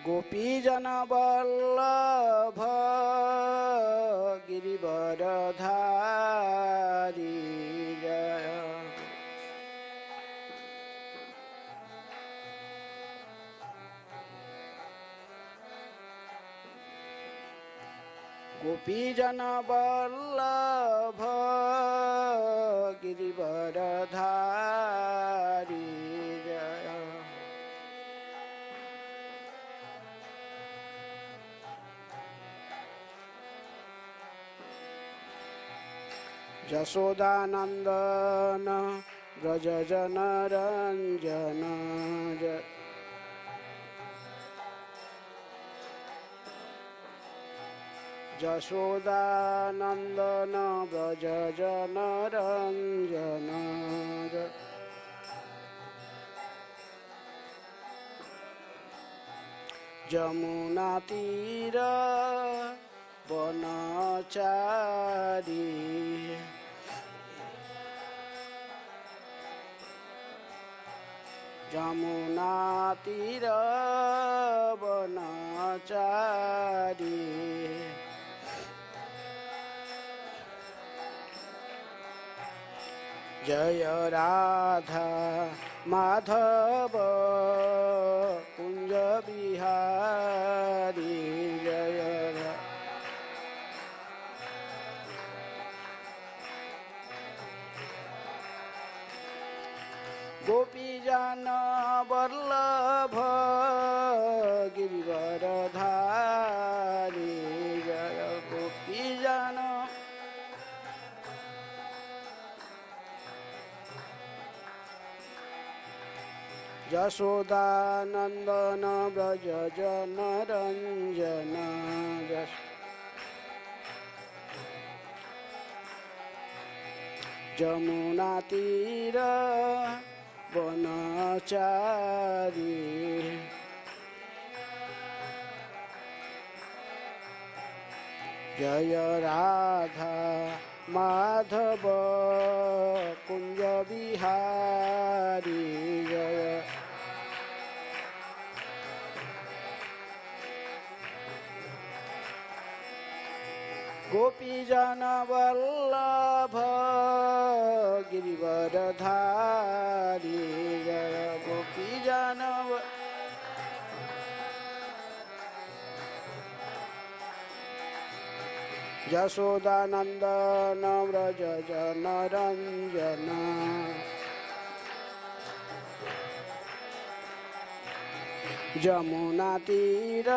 गोपीजन वल्लभ गिरिवरधारी जय। गोपीजन वल्लभ गिरिवरधारी जय। यशोदानंदन व्रज जनरंजन जय। यशोदानंदन व्रज जनरंजन जय। यमुना तीर वनचारी यमुना तीर वनचारी जय राधा माधव कुंज बिहारी जय गोपीजन वल्लभ गिरिवरधारी जय। गोपीजन यशोदानंदन व्रज जनरंजन यमुना तीर वनचारी जय राधा माधव कुंज बिहारी जय। गोपीजन वल्लभ गिरिवरधारी जय। गोपीजन यशोदानंदन व्रज जनरंजन यमुना तीर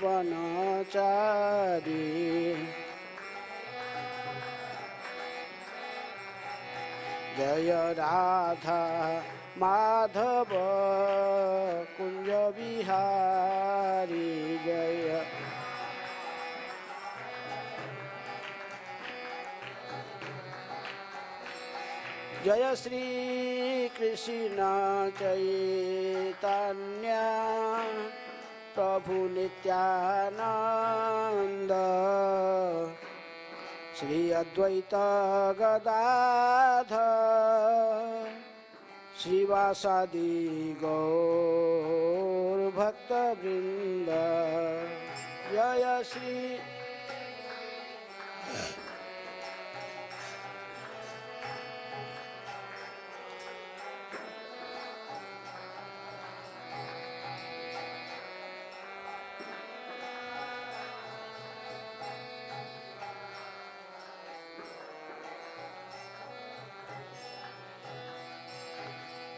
वनचारी जय राधा माधव कुंज बिहारी जय। जय श्री कृष्ण चैतन्य प्रभु नित्यानंद श्री अद्वैत गदाधर श्रीवासादि गौर भक्तवृंद जय श्री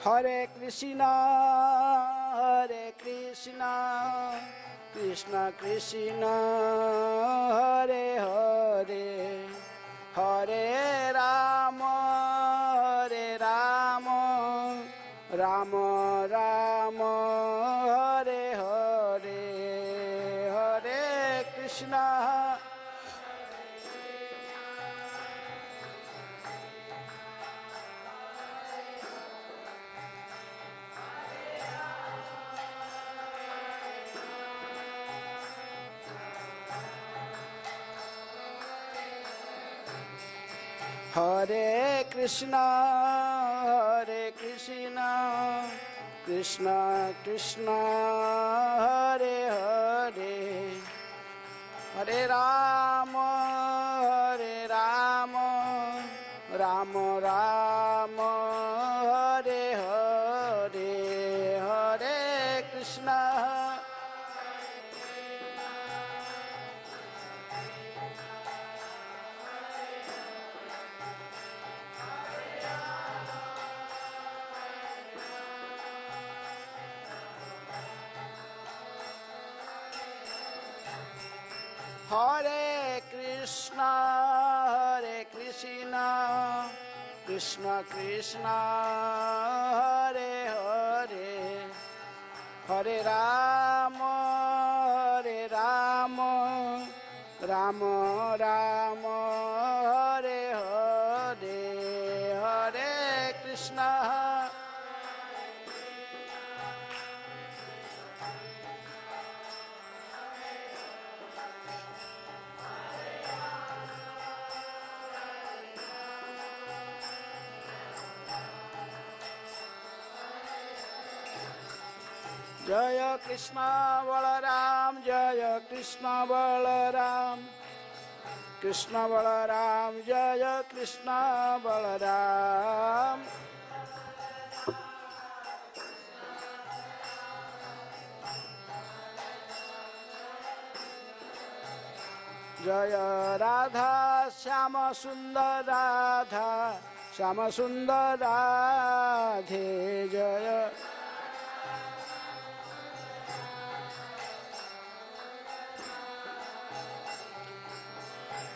हरे कृष्णा कृष्ण कृष्ण हरे हरे हरे राम राम राम हरे हरे हरे कृष्णा हरे कृष्णा कृष्ण कृष्ण हरे हरे हरे राम राम राम हरे हरे हरे कृष्ण हरे कृष्ण कृष्ण कृष्ण हरे हरे हरे राम राम राम हरे हरे हरे कृष्ण जय कृष्ण बलराम जय कृष्ण बलराम जय कृष्ण बलराम जय राधा श्याम सुंदर राधे जय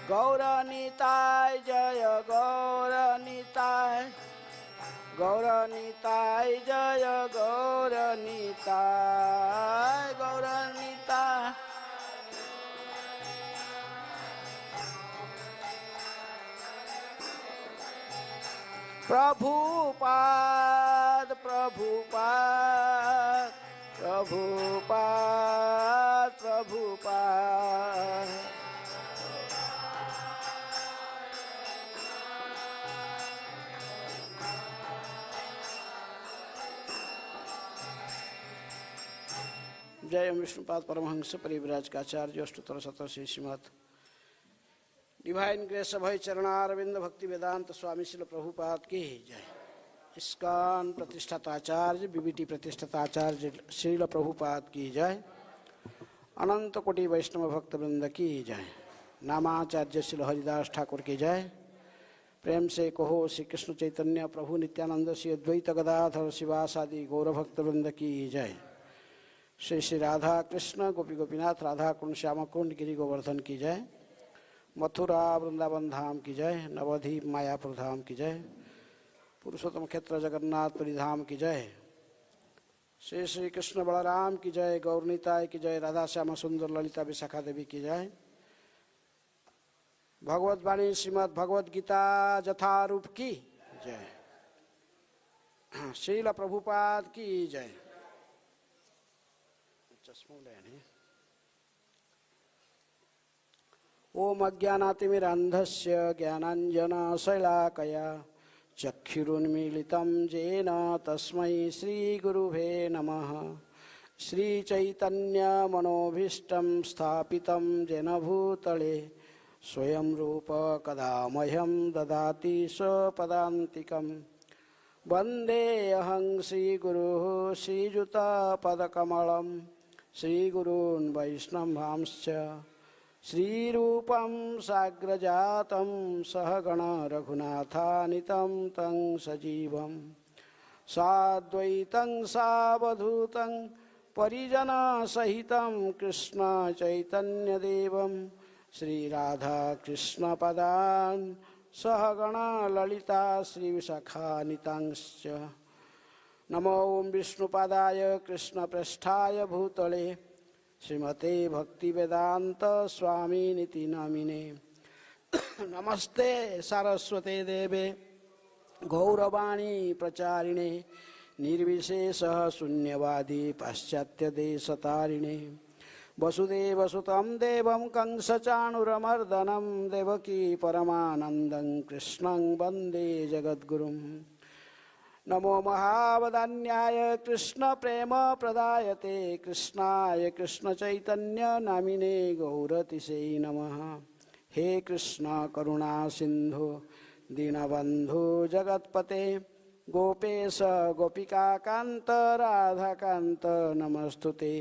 गौरनीताय जय गौरनीताय जय गौरनीताय प्रभुपाद जय विष्णुपाद परमहंस परिव्राज का आचार्य अष्टोत्तर शतश्री श्रीमद डिवाइन ग्रेस अभय चरणारविंद भक्ति वेदांत स्वामी श्रील प्रभुपाद की जय। इस्कॉन प्रतिष्ठाताचार्य बीबीटी प्रतिष्ठाताचार्य श्रील प्रभुपाद की जय। अनंत कोटि वैष्णव भक्त वृंद की जय। नामाचार्य श्री हरिदास ठाकुर की जय। प्रेम से कहो श्री कृष्ण चैतन्य प्रभु नित्यानंद श्री अद्वैत गदाधर शिवासादि गौरभक्त वृंद की जय। श्री श्री राधा कृष्ण गोपी गोपीनाथ राधा कुंड श्याम कुंड गिरि गोवर्धन की जय। मथुरा वृंदावन धाम की जय। नवद्वीप मायापुर धाम की जय। पुरुषोत्तम क्षेत्र जगन्नाथपुरी धाम की जय। श्री श्री कृष्ण बलराम की जय। गौरनीताय की जय। राधा श्याम सुंदर ललिता विशाखा देवी की जय। भगवत वाणी श्रीमद भगवद गीता जथारूप की जय। श्रील प्रभुपाद की जय। ओम अज्ञानातिमिरान्धस्य ज्ञानाञ्जनशलाकया चक्षुरुन्मीलितं येन तस्मै श्रीगुरुवे नमः। श्रीचैतन्यमनोभीष्टं स्थापितं येन भूतले स्वयं रूप कदा मह्यं ददाति स्वपदान्तिकं। वन्देऽहं श्रीगुरुः श्रीयुतपदकमलं श्रीगुरून् वैष्णवांश्च श्रीरूपं साग्रजातं सहगण रघुनाथानितं तं सजीवं साद्वैतं सावधूतं परिजनसहितं कृष्ण चैतन्यदेवं श्रीराधाकृष्णपदान् सहगण ललिता श्रीविशाखानितांश्च। नमो विष्णुपादाय कृष्णप्रेष्ठाय भूतले श्रीमते भक्तिवेदांत स्वामिनिति नामिने। नमस्ते सारस्वते देवे गौरवाणी प्रचारिणे निर्विशेष शून्यवादी पाश्चात्यदेशतारिणे। वसुदेवसुतं देवं कंसचाणूरमर्दनं देवकी परमानन्दं कृष्णं वन्दे जगद्गुरुं। नमो महावदान्याय कृष्ण प्रेम प्रदायते कृष्णाय कृष्ण चैतन्य नामिने गौरतिसे नमः। हे कृष्ण करुणा सिंधु दीनबंधु जगत्पते गोपेश गोपिका कांत राधा कांत नमस्तुते।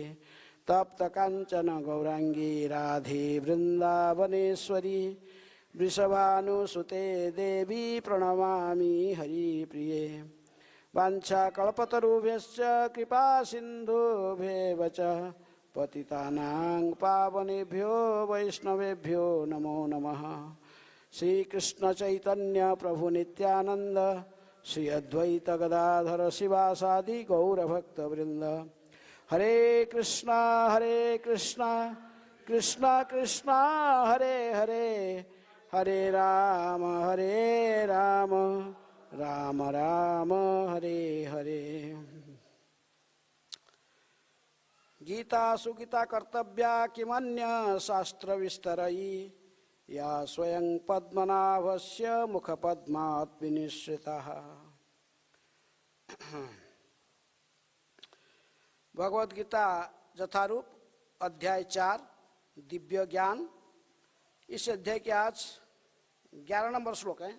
तप्त कांचन गौरांगी राधे वृंदावनेश्वरी वृषभानुसुते देवी प्रणमामि हरिप्रिये। वाञ्छाकल्पतरुभ्यश्च कृपा सिन्धुभ्येव च पतितानां पावनेभ्यो वैष्णवेभ्यो नमो नमः। श्री कृष्ण चैतन्य प्रभु नित्यानंद श्री अद्वैत गदाधर शिवासादि गौरभक्तवृंद। हरे कृष्णा कृष्णा कृष्णा हरे हरे हरे राम राम राम हरे हरे। गीता सुगीता कर्तव्या किमन्य शास्त्र विस्तरयी या स्वयं पद्मनाभस्य मुखपद्मात् विनिश्रितः। भगवद गीता यथारूप अध्याय 4 दिव्य ज्ञान। इस अध्याय के आज 11 नंबर श्लोक है।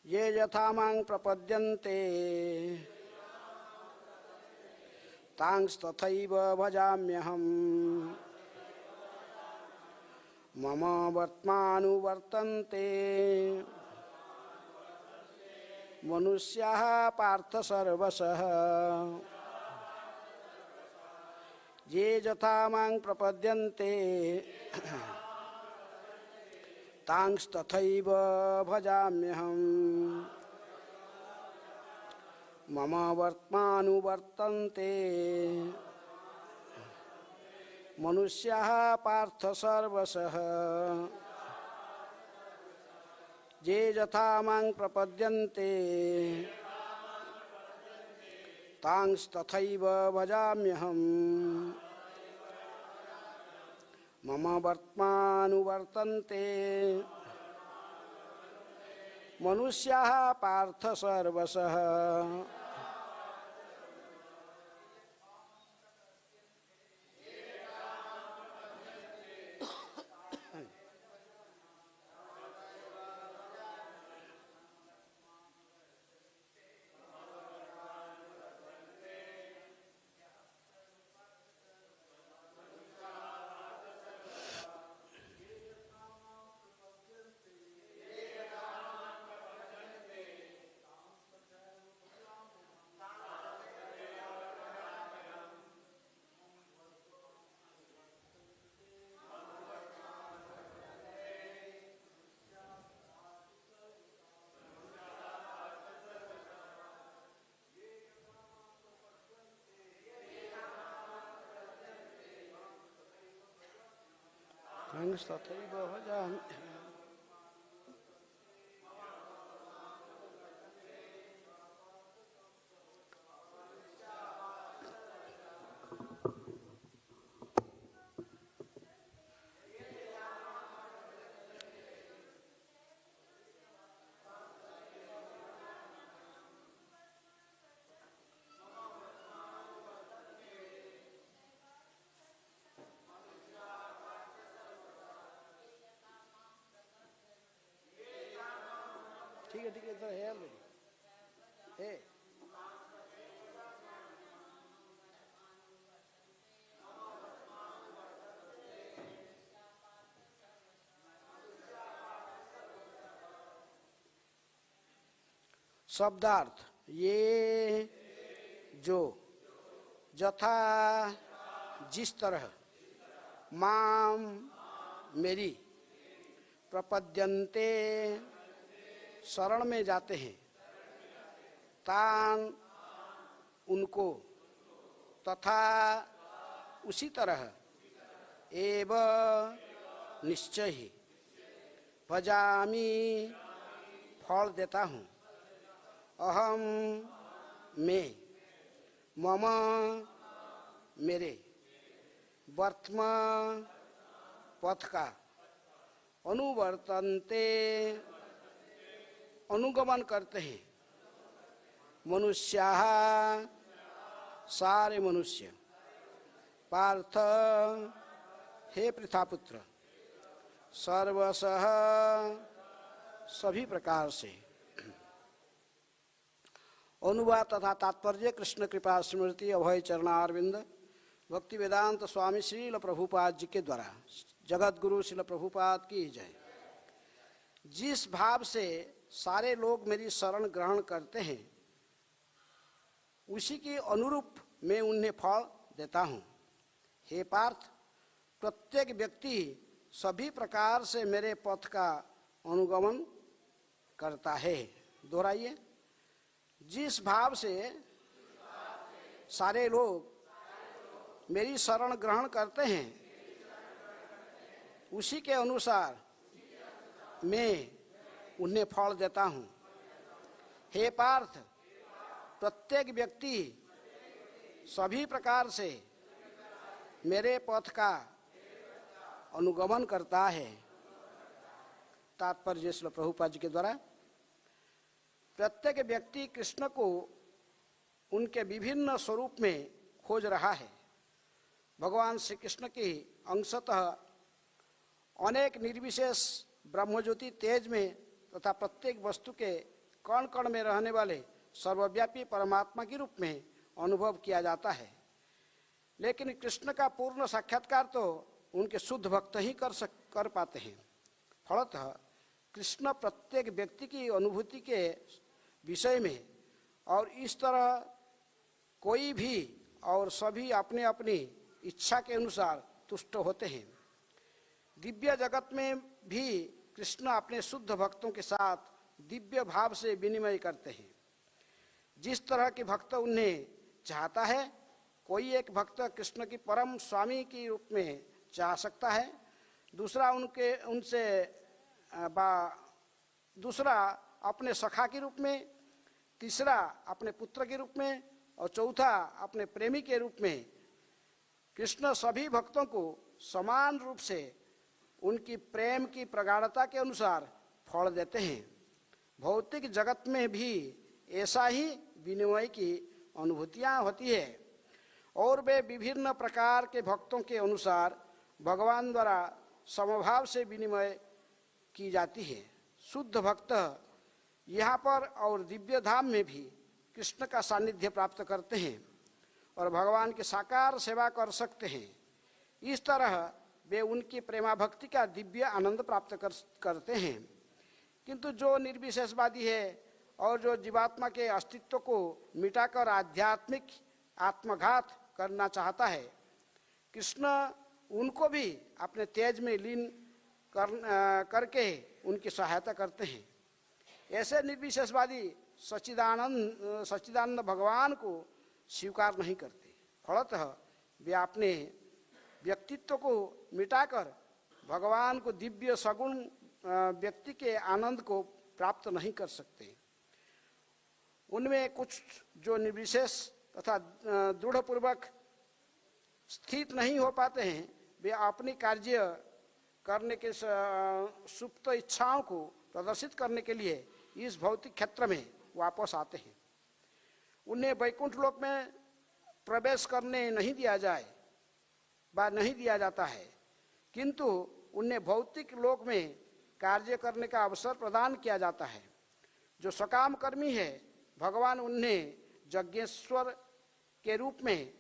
ये यथा मां प्रपद्यन्ते तांस्तथैव भजाम्यहम् मम वर्त्मानुवर्तन्ते मनुष्याः पार्थ सर्वशः। ये यथा मां प्रपद्यन्ते तांस्तथैव भजाम्यहम् मम वर्त्मानुवर्तन्ते मनुष्याः पार्थ सर्वशः। ये यथा मां प्रपद्यन्ते तांस्तथैव भजाम्यहम् मम वर्त्मानुवर्तन्ते मनुष्याः पार्थ सर्वशः। तांस्तथैव भजाम्यहम् ठीक है इधर है ऑलरेडी है। शब्दार्थ ये जो यथा जिस तरह माम मेरी प्रपद्यन्ते शरण में जाते हैं तान उनको तथा उसी तरह एव निश्चय ही भजामी फल देता हूँ अहम मैं मम मेरे वर्तमान पथ का अनुवर्तन्ते अनुगमन करते हैं। मनुष्याः सारे मनुष्य पार्थ हे पृथापुत्र सर्वशः सभी प्रकार से। अनुवाद तथा तात्पर्य कृष्ण कृपा स्मृति अभय चरणारविंद भक्ति वेदांत स्वामी श्रील प्रभुपाद जी के द्वारा। जगत गुरु श्रील प्रभुपाद की जय। जिस भाव से सारे लोग मेरी शरण ग्रहण करते हैं उसी के अनुरूप मैं उन्हें फल देता हूँ। हे पार्थ, प्रत्येक व्यक्ति सभी प्रकार से मेरे पथ का अनुगमन करता है। दोहराइए। जिस भाव से सारे लोग मेरी शरण ग्रहण करते हैं उसी के अनुसार मैं उन्हें फल देता हूँ। हे पार्थ, प्रत्येक व्यक्ति सभी प्रकार से मेरे पथ का अनुगमन करता है। तात्पर्य श्रील प्रभुपाद जी के द्वारा। प्रत्येक व्यक्ति कृष्ण को उनके विभिन्न स्वरूप में खोज रहा है। भगवान श्री कृष्ण की अंशतः अनेक निर्विशेष ब्रह्मज्योति तेज में तथा प्रत्येक वस्तु के कण कण में रहने वाले सर्वव्यापी परमात्मा के रूप में अनुभव किया जाता है। लेकिन कृष्ण का पूर्ण साक्षात्कार तो उनके शुद्ध भक्त ही कर पाते हैं। फलतः कृष्ण प्रत्येक व्यक्ति की अनुभूति के विषय में और इस तरह कोई भी और सभी अपने अपनी इच्छा के अनुसार तुष्ट होते हैं। दिव्य जगत में भी कृष्ण अपने शुद्ध भक्तों के साथ दिव्य भाव से विनिमय करते हैं। जिस तरह के भक्त उन्हें चाहता है, कोई एक भक्त कृष्ण की परम स्वामी के रूप में चाह सकता है, दूसरा दूसरा अपने सखा के रूप में, तीसरा अपने पुत्र के रूप में और चौथा अपने प्रेमी के रूप में। कृष्ण सभी भक्तों को समान रूप से उनकी प्रेम की प्रगाढ़ता के अनुसार फल देते हैं। भौतिक जगत में भी ऐसा ही विनिमय की अनुभूतियाँ होती है और वे विभिन्न प्रकार के भक्तों के अनुसार भगवान द्वारा समभाव से विनिमय की जाती है। शुद्ध भक्त यहाँ पर और दिव्य धाम में भी कृष्ण का सानिध्य प्राप्त करते हैं और भगवान की साकार सेवा कर सकते हैं। इस तरह वे उनकी प्रेमा भक्ति का दिव्य आनंद प्राप्त करते हैं। किंतु जो निर्विशेषवादी है और जो जीवात्मा के अस्तित्व को मिटाकर आध्यात्मिक आत्मघात करना चाहता है, कृष्ण उनको भी अपने तेज में लीन करके उनकी सहायता करते हैं। ऐसे निर्विशेषवादी सच्चिदानंद भगवान को स्वीकार नहीं करते। फलतः वे अपने व्यक्तित्व को मिटाकर भगवान को दिव्य सगुण व्यक्ति के आनंद को प्राप्त नहीं कर सकते। उनमें कुछ जो निर्विशेष तथा दृढ़पूर्वक स्थित नहीं हो पाते हैं, वे अपनी कार्य करने के सुप्त इच्छाओं को प्रदर्शित करने के लिए इस भौतिक क्षेत्र में वापस आते हैं। उन्हें वैकुंठ लोक में प्रवेश करने नहीं दिया जाता है, किंतु उन्हें भौतिक लोक में कार्य करने का अवसर प्रदान किया जाता है। जो सकाम कर्मी है, भगवान उन्हें यज्ञेश्वर के रूप में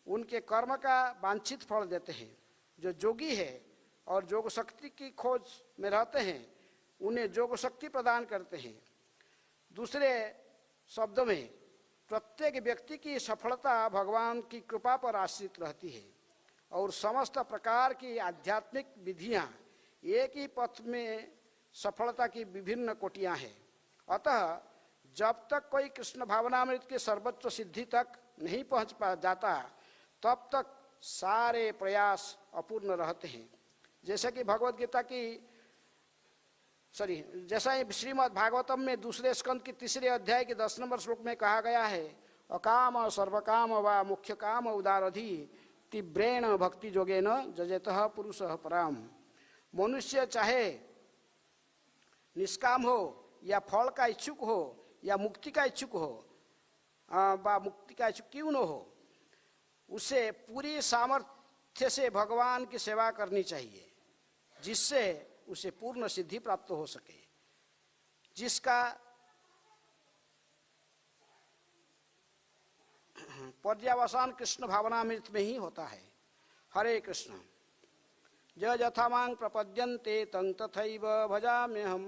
उनके कर्म का वांछित फल देते हैं। जो जोगी है और योग शक्ति की खोज में रहते हैं, उन्हें योग शक्ति प्रदान करते हैं। दूसरे शब्दों में प्रत्येक व्यक्ति की सफलता भगवान की कृपा पर आश्रित रहती है और समस्त प्रकार की आध्यात्मिक विधियां एक ही पथ में सफलता की विभिन्न कोटियां हैं। अतः जब तक कोई कृष्ण भावनामृत के सर्वोच्च सिद्धि तक नहीं पहुंच जाता, तब तक सारे प्रयास अपूर्ण रहते हैं। जैसा कि जैसा ही श्रीमद् भागवतम में दूसरे स्कंद की 3 अध्याय के 10 नंबर श्लोक में कहा गया है, अकाम सर्वकाम व मुख्य काम उदारधि तीव्रेण भक्ति जोगेन जजेतः पुरुषः पराम। मनुष्य चाहे निष्काम हो या फल का इच्छुक हो या मुक्ति का इच्छुक हो, मुक्ति का इच्छुक क्यों न हो, उसे पूरी सामर्थ्य से भगवान की सेवा करनी चाहिए, जिससे उसे पूर्ण सिद्धि प्राप्त हो सके, जिसका पर्यावसान कृष्ण भावनामृत में ही होता है। हरे कृष्ण। ज यथा मां प्रपद्यन्ते तं तथैव भजाम्यहम्,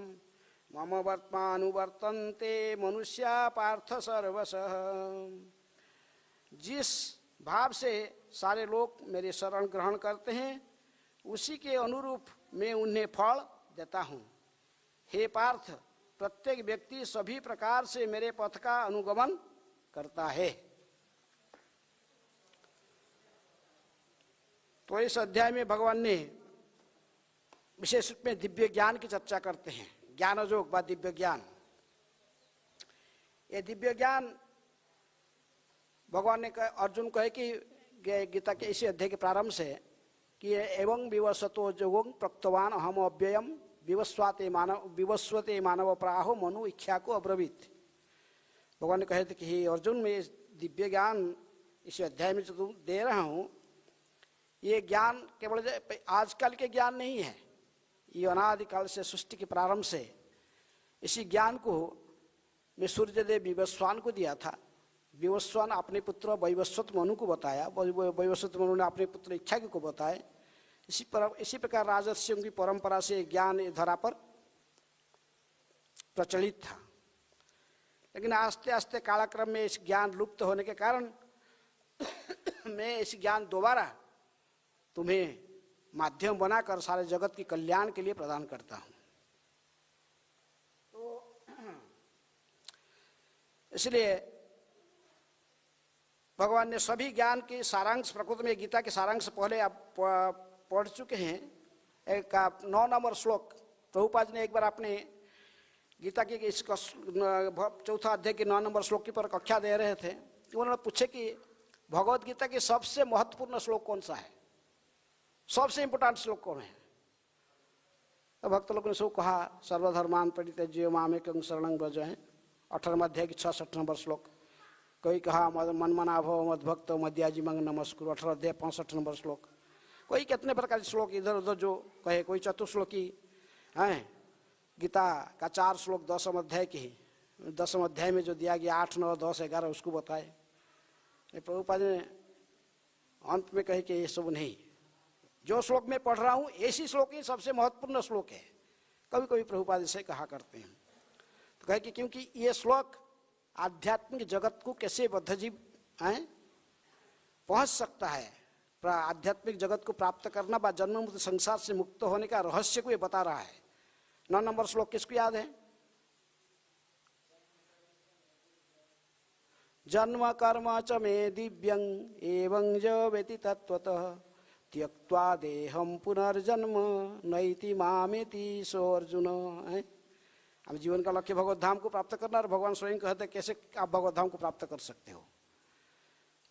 मम वर्त्मानुवर्तन्ते मनुष्या पार्थ सर्वशः। जिस भाव से सारे लोग मेरे शरण ग्रहण करते हैं, उसी के अनुरूप मैं उन्हें फल देता हूँ। हे पार्थ, प्रत्येक व्यक्ति सभी प्रकार से मेरे पथ का अनुगमन करता है। तो इस अध्याय में भगवान ने विशेष रूप में दिव्य ज्ञान की चर्चा करते हैं। ज्ञानयोग व दिव्य ज्ञान, ये दिव्य ज्ञान भगवान ने अर्जुन को है कि गीता के इसी अध्याय के प्रारंभ से कि एवं विवस्वतो जोगं प्रक्तवान अहम अव्ययम विवस्वते मानव प्राहो मनु इच्छा को अब्रवीत। भगवान ने कहे थे कि हे अर्जुन, मैं दिव्य ज्ञान इस अध्याय में जो दे रहा हूँ, ये ज्ञान केवल आजकल के ज्ञान नहीं है, ये अनादिकाल से सृष्टि के प्रारंभ से इसी ज्ञान को मैं सूर्यदेव विवस्वान को दिया था। विवस्वान अपने पुत्र वैवस्वत मनु को बताया, वैवस्वत मनु ने अपने पुत्र इच्छा को बताया। इसी प्रकार राजर्षियों की परंपरा से ज्ञान धरा पर प्रचलित था, लेकिन आस्ते आस्ते कालक्रम में इस ज्ञान लुप्त होने के कारण मैं इस ज्ञान दोबारा तुम्हें माध्यम बनाकर सारे जगत के कल्याण के लिए प्रदान करता हूं। तो इसलिए भगवान ने सभी ज्ञान के सारांश, प्रकृति में गीता के सारांश पहले आप पढ़ चुके हैं। एक 9 नंबर श्लोक प्रभुपाद ने एक बार अपने गीता के इस चौथा अध्याय के 9 नंबर श्लोक की पर कक्षा दे रहे थे। उन्होंने पूछे कि भगवत गीता के सबसे महत्वपूर्ण श्लोक कौन सा है, सबसे इंपोर्टेंट श्लोक कौन है? तो भक्त लोगों ने सब कहा सर्वधर्मान परित्यज्य मामेकं शरणं व्रज है, 18वें अध्याय की 66 नंबर श्लोक। कोई कहा मनमना भव मद्भक्त मध्याजी मंग नमस्कुरु, 18 अध्याय 65 नंबर श्लोक। कोई कितने प्रकार के श्लोक इधर उधर जो कहे, कोई चतुश्लोकी हैं। गीता का 4 श्लोक 10वें अध्याय के ही, 10वें अध्याय में जो दिया गया 8, 9, 10, 11 उसको बताए। प्रभुपाद ने अंत में कहे कि ये सब नहीं, जो श्लोक मैं पढ़ रहा हूँ ऐसी श्लोक ही सबसे महत्वपूर्ण श्लोक है। कभी कभी प्रभुपाद इसे कहा करते हैं। तो कहे कि क्योंकि ये श्लोक आध्यात्मिक जगत को कैसे बद्धजीव पहुंच सकता है, आध्यात्मिक जगत को प्राप्त करना व जन्म मृत्यु संसार से मुक्त होने का रहस्य को ये बता रहा है। 9 नंबर श्लोक किसको याद है? जन्म कर्म च मे दिव्यं एवं ज वेति तत्वतः त्यक्त्वा देहम पुनर्जन्म नैति मामेति सो अर्जुन। अब जीवन का लक्ष्य भगवत धाम को प्राप्त करना, और भगवान स्वयं कहते हैं कैसे आप भगवत धाम को प्राप्त कर सकते हो।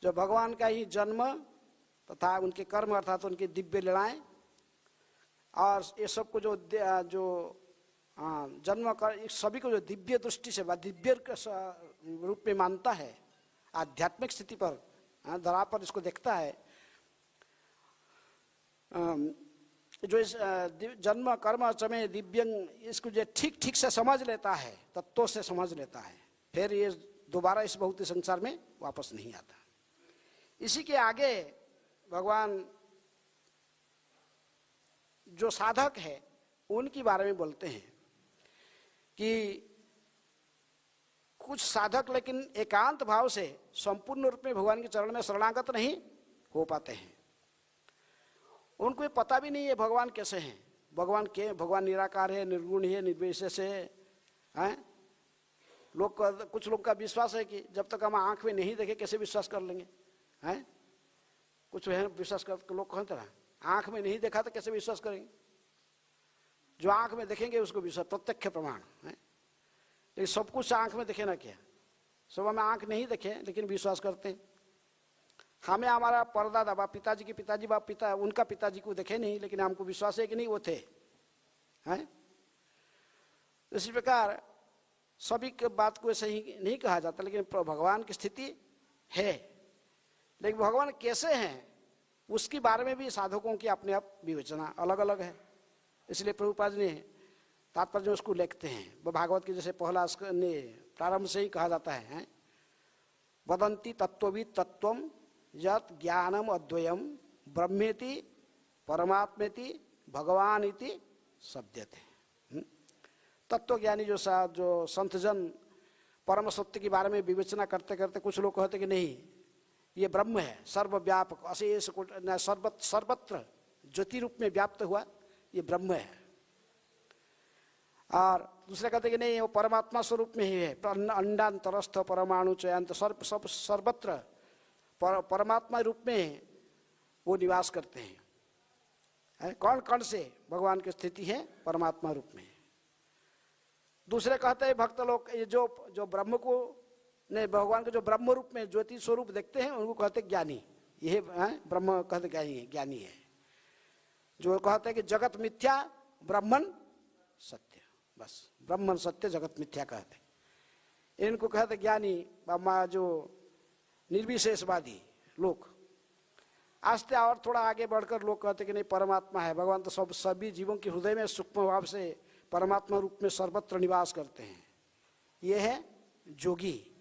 जो भगवान का ही जन्म तथा उनके कर्म अर्थात उनकी दिव्य लीलाएं और ये सब को जो जन्म कर सभी को जो दिव्य दृष्टि से दिव्य रूप में मानता है, आध्यात्मिक स्थिति पर धरा पर इसको देखता है, जो इस जन्म कर्म समय दिव्यंग इसको जो ठीक ठीक से समझ लेता है, तत्वों से समझ लेता है, फिर ये दोबारा इस भौतिक संसार में वापस नहीं आता। इसी के आगे भगवान जो साधक है उनके बारे में बोलते हैं कि कुछ साधक लेकिन एकांत भाव से संपूर्ण रूप में भगवान के चरण में शरणागत नहीं हो पाते हैं। उनको ये पता भी नहीं है भगवान कैसे हैं, भगवान निराकार है, निर्गुण है, निर्विशेष है। कुछ लोग का विश्वास है कि जब तक हम आंख में नहीं देखे कैसे विश्वास कर लेंगे, हैं? कुछ है विश्वास कर लोग कहते हैं आंख में नहीं देखा तो कैसे विश्वास करेंगे। जो आंख में देखेंगे उसको विश्वास प्रत्यक्ष प्रमाण है। लेकिन सब कुछ आंख में देखे ना क्या, सब हमें आंख नहीं देखे लेकिन विश्वास करते हैं। हमें हमारा परदादा बाप पिताजी के पिताजी बाप पिता उनका पिताजी को देखे नहीं, लेकिन हमको विश्वास है कि नहीं वो थे, हैं? इसी प्रकार सभी के बात को सही नहीं कहा जाता, लेकिन भगवान की स्थिति है। लेकिन भगवान कैसे हैं उसके बारे में भी साधकों की अपने आप विवेचना अलग अलग है। इसलिए प्रभुपाद ने तात्पर्य उसको लिखते हैं। वो भागवत के जैसे पहला ने प्रारंभ से ही कहा जाता है, वदंती तत्वविद तत्वम यत् ज्ञानम अद्वयम ब्रह्मेति परमात्मेति भगवान इति शब्दते। तत्वज्ञानी जो संतजन परम सत्य के बारे में विवेचना करते करते कुछ लोग कहते कि नहीं, ये ब्रह्म है, सर्वव्यापक अशेष सर्वत्र ज्योति रूप में व्याप्त हुआ, ये ब्रह्म है। और दूसरे कहते कि नहीं, वो परमात्मा स्वरूप में ही है, अंडांतरस्थ परमाणु चयांत सर्वत्र परमात्मा रूप में वो निवास करते हैं। कौन कौन से भगवान की स्थिति है परमात्मा रूप में। दूसरे कहते हैं भक्त लोग, ये जो ब्रह्म को ने भगवान के जो ब्रह्म रूप में ज्योति स्वरूप देखते हैं उनको कहते ज्ञानी। यह ब्रह्म कहते ज्ञानी है। जो कहते हैं कि जगत मिथ्या ब्रह्मन सत्य, बस ब्रह्मन सत्य जगत मिथ्या कहते, इनको कहते ज्ञानी। जो निर्विशेषवादी लोग, आस्ते और थोड़ा आगे बढ़कर लोग कहते कि नहीं, परमात्मा है, भगवान तो सभी जीवों के हृदय में सूक्ष्म भाव से परमात्मा रूप में सर्वत्र निवास करते हैं। ये है जोगी।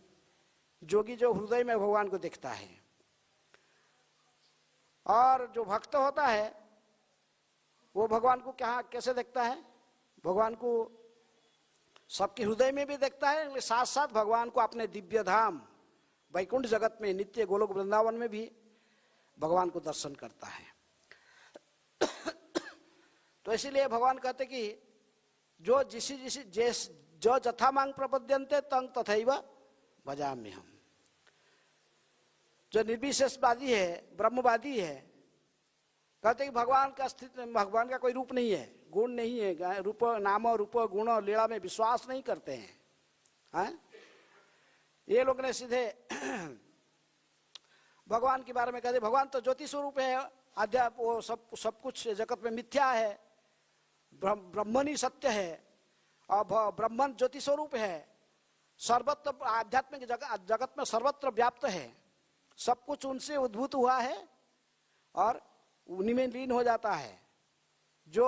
जोगी जो हृदय में भगवान को देखता है। और जो भक्त होता है वो भगवान को कैसे देखता है? भगवान को सबके हृदय में भी देखता है, साथ साथ भगवान को अपने दिव्य धाम वैकुंठ जगत में, नित्य गोलोक वृंदावन में भी भगवान को दर्शन करता है। तो इसीलिए भगवान कहते कि जो जो जथा मांग प्रपद्यन्ते तंग तथैव भजामि हम। जो निर्विशेषवादी है, ब्रह्मवादी है, कहते कि भगवान का अस्तित्व, भगवान का कोई रूप नहीं है, गुण नहीं है, रूप नाम रूप गुण और लीला में विश्वास नहीं करते हैं। ये लोग ने सीधे भगवान के बारे में कहते भगवान तो ज्योति स्वरूप है, अध्यात्म वो सब कुछ जगत में मिथ्या है, ब्रह्मन ही सत्य है और ब्रह्मन ज्योति स्वरूप है, सर्वत्र आध्यात्मिक जगत में सर्वत्र व्याप्त है, सब कुछ उनसे उद्भूत हुआ है और उन्हीं में लीन हो जाता है। जो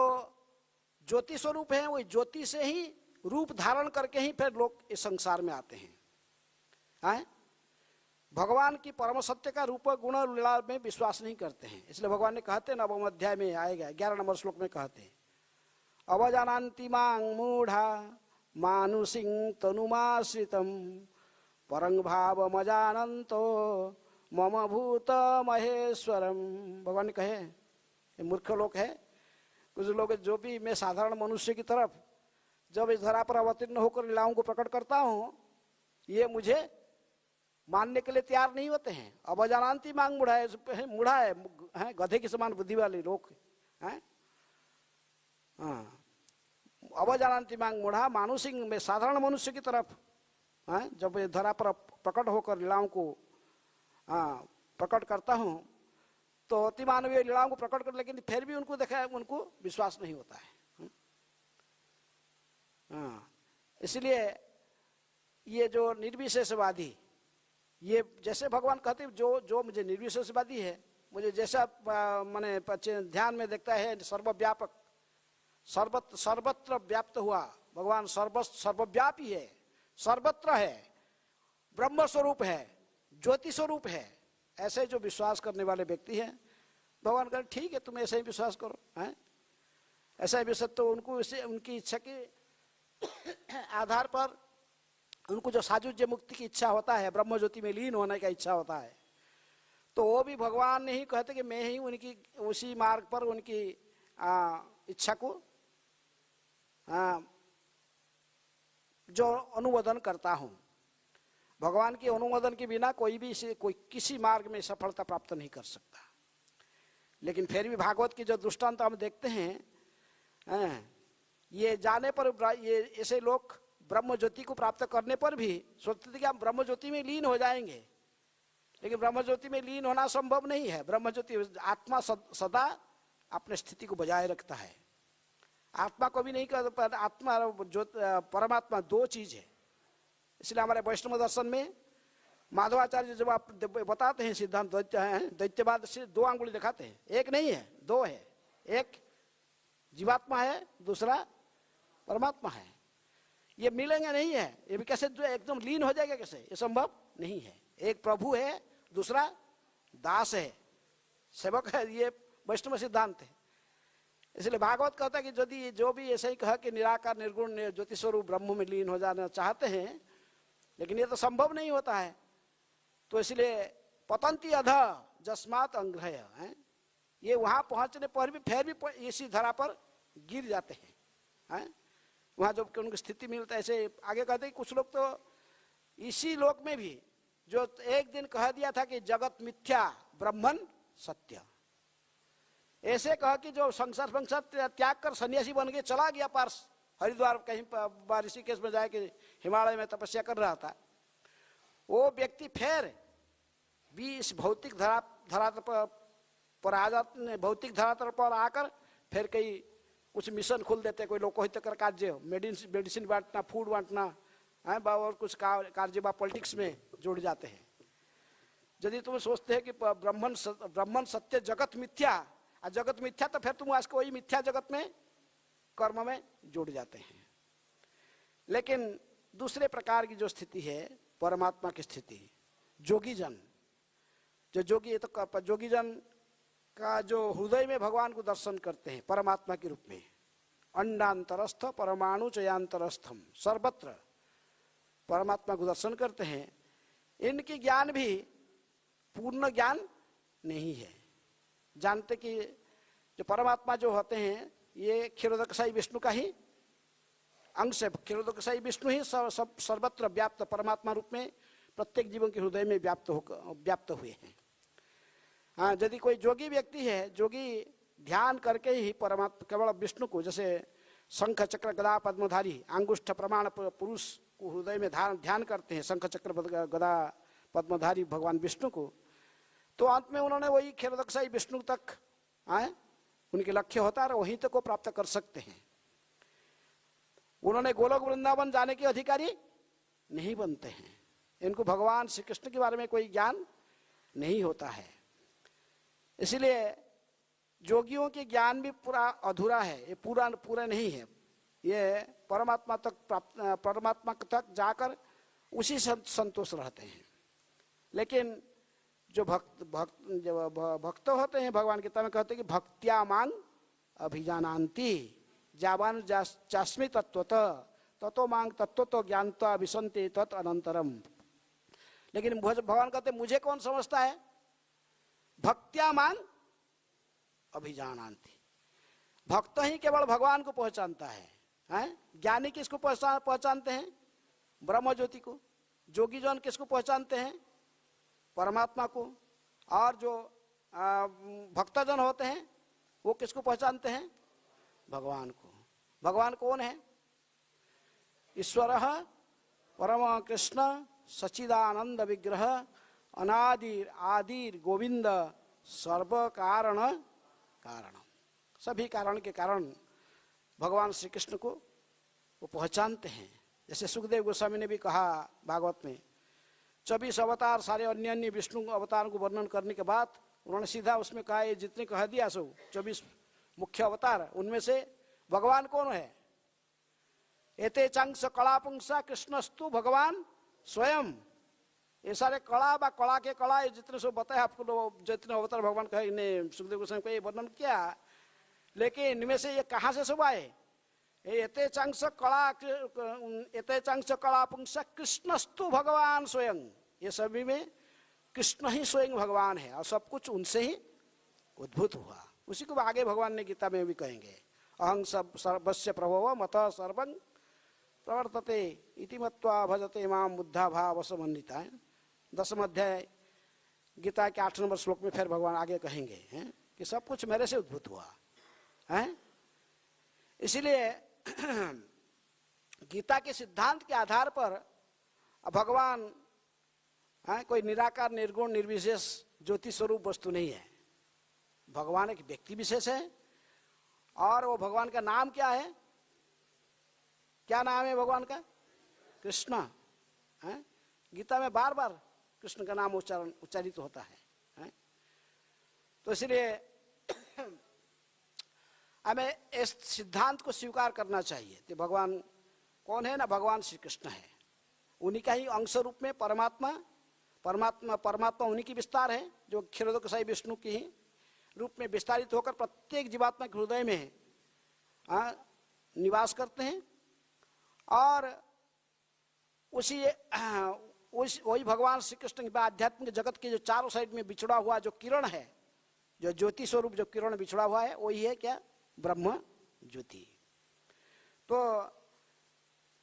ज्योति स्वरूप है वो ज्योति से ही रूप धारण करके ही फिर लोग इस संसार में आते हैं। भगवान की परम सत्य का रूप गुण लीला में विश्वास नहीं करते हैं। इसलिए भगवान ने कहते हैं, नवम अध्याय में आएगा 11 नंबर श्लोक में कहते हैं, अवजानान्ति मां मूढ़ा मानुषिं तनुमाश्रितम परं भावमजानन्तो मम भूत महेश्वरम। भगवान ने कहे ये मूर्ख लोग है, कुछ लोग जो भी मैं साधारण मनुष्य की तरफ जब इस धरा पर अवतीर्ण होकर लीलाओं को प्रकट करता हूँ, ये मुझे मानने के लिए तैयार नहीं होते हैं। अवजानान्ति मांग मूढ़ा है, गधे के समान बुद्धि वाले लोग हैं। अवजानान्ति मांग मूढ़ा मानुषिंग, में साधारण मनुष्य की तरफ जब ये धरा पर प्रकट होकर लीलाओं को प्रकट करता हूँ तो अति मानवीय लीलाओं को प्रकट कर, लेकिन फिर भी उनको देखा है, उनको विश्वास नहीं होता है। इसलिए ये जो निर्विशेषवादी, ये जैसे भगवान कहते हैं जो मुझे निर्विशेषवादी है, मुझे जैसा मैंने ध्यान में देखता है, सर्वव्यापक सर्वत्र व्याप्त हुआ भगवान, सर्वव्यापी है, सर्वत्र है, ब्रह्म स्वरूप है, ज्योति स्वरूप है, ऐसे जो विश्वास करने वाले व्यक्ति हैं, भगवान कहते ठीक है तुम ऐसे ही विश्वास करो। ऐसा ही विश्वास तो उनको उनकी इच्छा के आधार पर, उनको जो साजुज्य मुक्ति की इच्छा होता है, ब्रह्म ज्योति में लीन होने का इच्छा होता है, तो वो भी भगवान नहीं कहते कि मैं ही उनकी उसी मार्ग पर उनकी इच्छा को जो अनुमोदन करता हूँ। भगवान के अनुमोदन के बिना कोई किसी मार्ग में सफलता प्राप्त नहीं कर सकता। लेकिन फिर भी भागवत की जो दृष्टांत हम देखते हैं, ये जाने पर ये ऐसे लोग ब्रह्म ज्योति को प्राप्त करने पर भी सोचते थे कि हम ब्रह्म ज्योति में लीन हो जाएंगे, लेकिन ब्रह्म ज्योति में लीन होना संभव नहीं है। ब्रह्म ज्योति, आत्मा सदा अपने स्थिति को बजाय रखता है। आत्मा को भी नहीं कर, आत्मा परमात्मा दो चीज है, इसलिए हमारे वैष्णव दर्शन में माधवाचार्य जब आप बताते हैं सिद्धांत दैत्य है, दैत्यवाद से 2 अंगुली दिखाते हैं, एक नहीं है 2 है, एक जीवात्मा है, दूसरा परमात्मा है। ये मिलेंगे नहीं है, ये भी कैसे जो एकदम लीन हो जाएगा, कैसे, ये संभव नहीं है। एक प्रभु है, दूसरा दास है, सेवक है, ये वैष्णव सिद्धांत है। इसलिए भागवत कहता है कि यदि जो भी ऐसे ही कहा कि निराकार निर्गुण ज्योति स्वरूप ब्रह्म में लीन हो जाना चाहते हैं, लेकिन ये तो संभव नहीं होता है, तो इसलिए पतंती अध जस्मात अंग्रह है, ये वहां पहुंचने पर भी फिर भी इसी धरा पर गिर जाते हैं, वहां जब उनकी स्थिति मिलता है। ऐसे आगे कहते हैं कुछ लोग तो इसी लोक में भी जो एक दिन कह दिया था कि जगत मिथ्या ब्रह्मन सत्य, ऐसे कहा कि जो संसार त्याग कर सन्यासी बन के चला गया पार्स हरिद्वार, कहीं ऋषिकेश में जाके हिमालय में तपस्या कर रहा था, वो व्यक्ति फिर भी इस भौतिक धरातल पर आ जाते, भौतिक धरातल पर आकर फिर कई कुछ मिशन खोल देते, कोई लोकहितकर कार्य, मेडिसिन बांटना, फूड बांटना है, और कुछ कार्य पॉलिटिक्स में जुड़ जाते हैं। यदि तुम सोचते हैं कि ब्रह्मन सत्य जगत मिथ्या, और जगत मिथ्या, तो फिर तुम आज वही मिथ्या जगत में कर्म में जुड़ जाते हैं। लेकिन दूसरे प्रकार की जो स्थिति है परमात्मा की स्थिति, जोगी जन, जो जोगी है, तो जोगी जन का जो हृदय में भगवान को दर्शन करते हैं परमात्मा के रूप में, अंडांतरस्थ परमाणु चयांतरस्थम, सर्वत्र परमात्मा को दर्शन करते हैं, इनकी ज्ञान भी पूर्ण ज्ञान नहीं है। जानते कि जो परमात्मा जो होते हैं ये क्षीरोदकशाही विष्णु का ही अंश है, क्षीरोदकशाही विष्णु ही सर्वत्र व्याप्त परमात्मा रूप में प्रत्येक जीवन के हृदय में व्याप्त हुए हैं। हाँ, यदि कोई जोगी व्यक्ति है, जोगी ध्यान करके ही परमात्मा केवल विष्णु को, जैसे शंख चक्र गदा पद्मधारी अंगुष्ठ प्रमाण पुरुष को हृदय में ध्यान करते हैं, शंख चक्र गदा पद्मधारी भगवान विष्णु को, तो अंत में उन्होंने वही क्षीरोदकशाही विष्णु तक आए, उनके लक्ष्य होता है, वहीं तक को प्राप्त कर सकते हैं। उन्होंने गोलोक वृंदावन जाने के अधिकारी नहीं बनते हैं, इनको भगवान श्री कृष्ण के बारे में कोई ज्ञान नहीं होता है। इसलिए जोगियों के ज्ञान भी पूरा अधूरा है, ये पूरा नहीं है। ये परमात्मा तक जाकर उसी संतोष रहते हैं। लेकिन जो भक्त होते हैं, भगवान गीता में कहते हैं कि भक्त्या मांग अभिजानान्ति जावान चास्मि तत्वत ततो मांग तत्व ज्ञानता विसंति तत् अनंतरम। लेकिन भगवान कहते हैं मुझे कौन समझता है, भक्त्या मांग अभिजानान्ति, भक्त ही केवल भगवान को पहचानता है। ज्ञानी किसको पहचानते हैं, ब्रह्म ज्योति को। जोगी जन किसको पहचानते हैं, परमात्मा को। और जो भक्तजन होते हैं वो किसको पहचानते हैं, भगवान को। भगवान कौन है, ईश्वर परम कृष्ण सच्चिदानंद विग्रह अनादिर आदिर गोविंद सर्व कारण कारण, सभी कारण के कारण भगवान श्री कृष्ण को वो पहचानते हैं। जैसे सुखदेव गोस्वामी ने भी कहा भागवत में, 24 अवतार सारे अन्य अन्य विष्णु अवतारों को वर्णन करने के बाद उन्होंने सीधा उसमें कहा, ये जितने कह दिया सो 24 मुख्य अवतार, उनमें से भगवान कौन है, एते चांस कला पुंसा कृष्णस्तु भगवान स्वयं। ये सारे कला के कला ये जितने सब बताए आपको, जितने अवतार भगवान कहे, इन्हें सुखदेव गोस्वामी को ये वर्णन किया। लेकिन इनमें से ये कहाँ से सब आए, एते चांस कला पुंसा कृष्णस्तु भगवान स्वयं, ये सभी में कृष्ण ही स्वयं भगवान है और सब कुछ उनसे ही उद्भूत हुआ। उसी को आगे भगवान ने गीता में भी कहेंगे, अहं सर्वस्य प्रभव मत सर्वं प्रवर्तते इति मत्वा भजते माम बुद्धा भाव समन्विता। 10वें अध्याय गीता के 8 नंबर श्लोक में फिर भगवान आगे कहेंगे कि सब कुछ मेरे से उद्भूत हुआ है। इसलिए गीता के सिद्धांत के आधार पर भगवान कोई निराकार निर्गुण निर्विशेष ज्योति स्वरूप वस्तु नहीं है। भगवान एक व्यक्ति विशेष है और वो भगवान का नाम क्या है, क्या नाम है भगवान का, कृष्ण। हैं? गीता में बार बार कृष्ण का नाम उच्चारित होता है, हैं? तो इसलिए हमें इस सिद्धांत को स्वीकार करना चाहिए कि भगवान कौन है ना, भगवान श्री कृष्ण है। उन्हीं का ही अंश रूप में परमात्मा उन्हीं की विस्तार है, जो क्षीरोदकसाई विष्णु की ही रूप में विस्तारित होकर प्रत्येक जीवात्मा के हृदय में निवास करते हैं। और वही भगवान श्री कृष्ण के आध्यात्मिक जगत के जो चारों साइड में बिछड़ा हुआ जो किरण है, जो ज्योति स्वरूप जो किरण बिछड़ा हुआ है, वही है क्या, ब्रह्म ज्योति। तो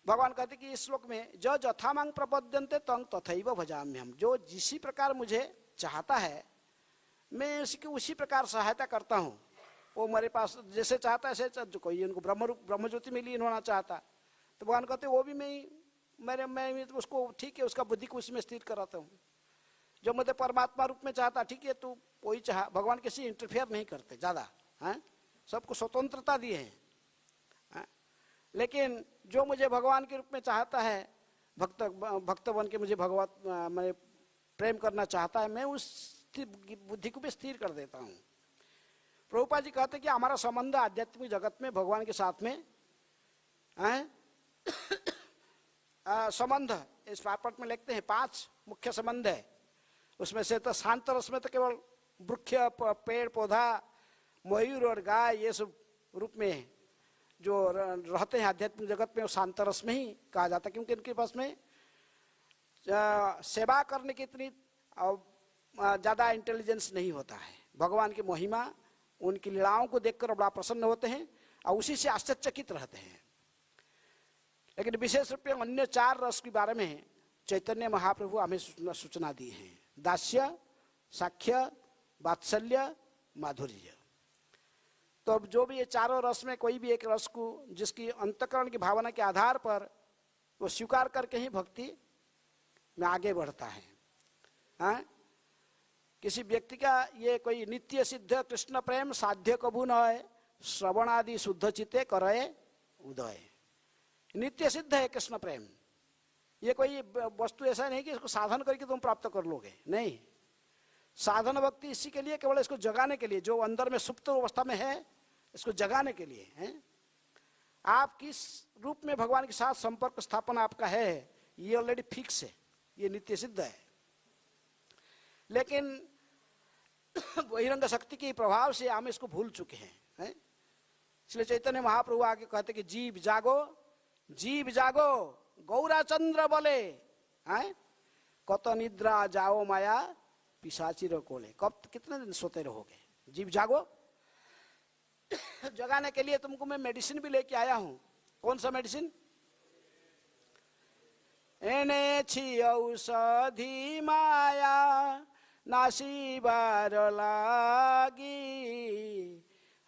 भगवान कहते कि इस श्लोक में जो यथामांग प्रपद्यन्ते तंग तथैव भजाम्यहम्, जो जिसी प्रकार मुझे चाहता है मैं उसकी उसी प्रकार सहायता करता हूँ। वो मेरे पास जैसे चाहता है ऐसे, जो कोई उनको ब्रह्म ज्योति में लीन होना चाहता तो भगवान कहते वो भी मैं उसको ठीक है, उसका बुद्धि को उसमें स्थिर कराता हूँ। जो मुझे परमात्मा रूप में चाहता, ठीक है तू वही चाह, भगवान किसी इंटरफेयर नहीं करते ज़्यादा, हैं, सबको स्वतंत्रता दी है। लेकिन जो मुझे भगवान के रूप में चाहता है, भक्त बन के मुझे भगवत मैं प्रेम करना चाहता है, मैं उस बुद्धि को भी स्थिर कर देता हूँ। प्रभुपाद जी कहते हैं कि हमारा संबंध आध्यात्मिक जगत में भगवान के साथ में संबंध, इस पापट में लिखते हैं 5 मुख्य संबंध है। उसमें से तो शांत रस में तो केवल वृक्ष, पेड़ पौधा, मयूर और गाय, ये सब रूप में जो रहते हैं आध्यात्मिक जगत में, वो शांत रस में ही कहा जाता है, क्योंकि इनके पास में सेवा करने की इतनी ज़्यादा इंटेलिजेंस नहीं होता है। भगवान की महिमा, उनकी लीलाओं को देखकर बड़ा प्रसन्न होते हैं और उसी से आश्चर्यचकित रहते हैं। लेकिन विशेष रूप में अन्य 4 रस के बारे में चैतन्य महाप्रभु हमें सूचना दी है: दास्य, साख्य, वात्सल्य, माधुर्य। तो अब जो भी ये चारों रस में कोई भी एक रस को जिसकी अंतःकरण की भावना के आधार पर वो स्वीकार करके ही भक्ति में आगे बढ़ता है। हाँ? किसी व्यक्ति का ये कोई नित्य सिद्ध कृष्ण प्रेम साध्य कभू न है, श्रवण आदि शुद्ध चित्ते करे उदय। नित्य सिद्ध है कृष्ण प्रेम, ये कोई वस्तु ऐसा नहीं कि इसको साधन करके तुम प्राप्त कर लोगे, नहीं। साधन भक्ति इसी के लिए, केवल इसको जगाने के लिए, जो अंदर में सुप्त अवस्था में है इसको जगाने के लिए है। आप किस रूप में भगवान के साथ संपर्क स्थापन आपका है, ये ऑलरेडी फिक्स है, ये नित्य सिद्ध है। लेकिन बहिरंग शक्ति के प्रभाव से हम इसको भूल चुके हैं। इसलिए चैतन्य महाप्रभु आगे कहते कि जीव जागो, जीव जागो, गौराचंद्र बोले, कत निद्रा जाओ माया पिशाचिर कोले। कब कितने दिन सोते रहोगे? जीव जागो। जगाने के लिए तुमको मैं मेडिसिन भी लेके आया हूं। कौन सा मेडिसिन? एने छी औषधि माया नासीबार लागी,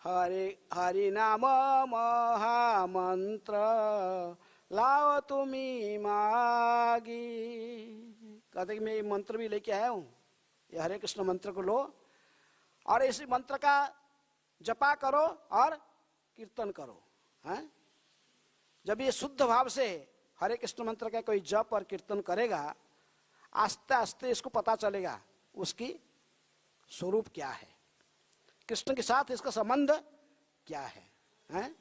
हरि नाम महामंत्र लाओ तुम्ही मागी। कहते कि मैं ये मंत्र भी लेके आया हूं, ये हरे कृष्ण मंत्र को लो और इस मंत्र का जपा करो और कीर्तन करो। हैं? जब ये शुद्ध भाव से हरे कृष्ण मंत्र का कोई जप और कीर्तन करेगा, आस्ते आस्ते इसको पता चलेगा उसकी स्वरूप क्या है, कृष्ण के साथ इसका संबंध क्या है। हैं?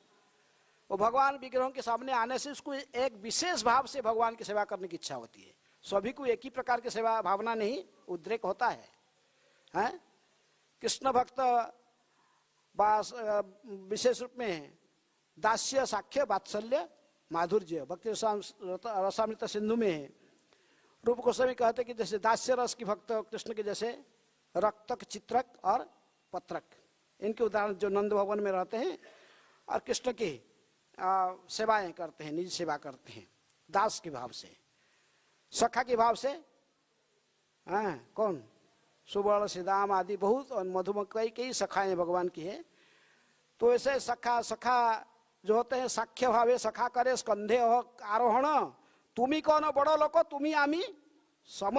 वो भगवान विग्रहों के सामने आने से उसको एक विशेष भाव से भगवान की सेवा करने की इच्छा होती है। सभी को एक ही प्रकार की सेवा भावना नहीं उद्रेक होता है। हैं? कृष्ण भक्त विशेष रूप में दास्य, साख्य, वात्सल्य, माधुर्य। भक्ति रसामृत सिंधु में रूप गोस्वामी कहते कि जैसे दास्य रस की भक्त कृष्ण के जैसे रक्तक, चित्रक और पत्रक, इनके उदाहरण जो नंद भवन में रहते हैं और कृष्ण की सेवाएं करते हैं, निज सेवा करते हैं दास के भाव से। सखा के भाव से कौन? सुवर्ण, श्रीदाम आदि बहुत, और मधुमक्खी कई सखाएं भगवान की है। तो ऐसे सखा जो होते हैं साख्य भावे सखा करे स्कंधे आरोहण, तुम्ही कौन बड़ो लोको तुम्ही आमी सम।